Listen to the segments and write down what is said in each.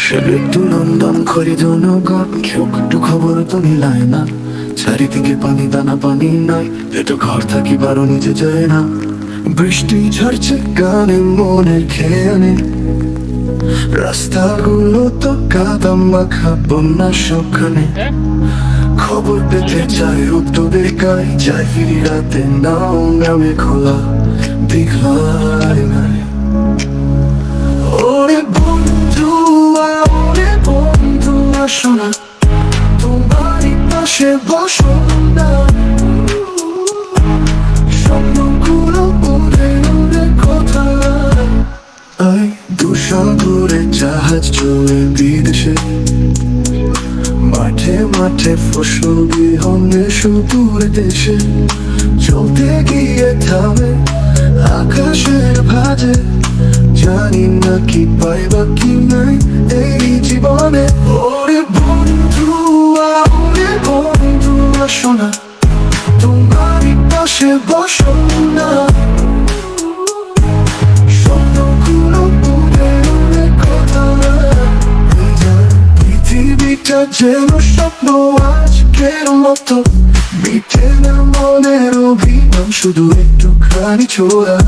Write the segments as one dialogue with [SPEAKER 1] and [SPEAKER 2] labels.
[SPEAKER 1] সে মৃত্যু নন্দন করি জনগণ, কেউ একটু খবর তো মিলায় না। চারিদিকে পানি দানা পানি নাই, এটা ঘর থাকিবারও নিজে যায় না। বৃষ্টি ঝরছে গানে মনের খেয়ানে, রাস্তাগুলো তো কাদা মাখা, বন্যা সবখানে। খবর পেতে চাই উত্তরের গায়ে, যাই ফিরি রাতে নাও নামে খোলা দীঘায় নাই। ওরে বন্ধু ওরে বন্ধু আসো না, তোমারই পাশে বসো না। স্বপ্নগুলো উড়ে উড়ে কোথায়, এই দুসাগরে জাহাজ চলে বিদেশে। মাঠে মাঠে ফসল বিহনে সুদূর দেশে, চলতে গিয়ে থামে আকাশের ভাঁজে। জানি না কি পাইবা কি নাই এই জীবনে। ওরে বন্ধু ওরে বন্ধু আসো না, তোমারই পাশে বসো না। স্বপ্নগুলো উড়ে উড়ে কোথায়, পৃথিবীটা যেন স্বপ্ন আজকের মতো। মিটে না মনের অভিমান, শুধু একটুখানি ছোড়া।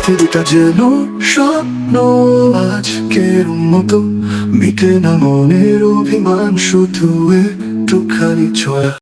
[SPEAKER 1] পৃথিবীটা যেন স্বপ্ন আজকের মতো। মিটে না মনের অভিমান, শুধু একটুখানি ছোঁয়া।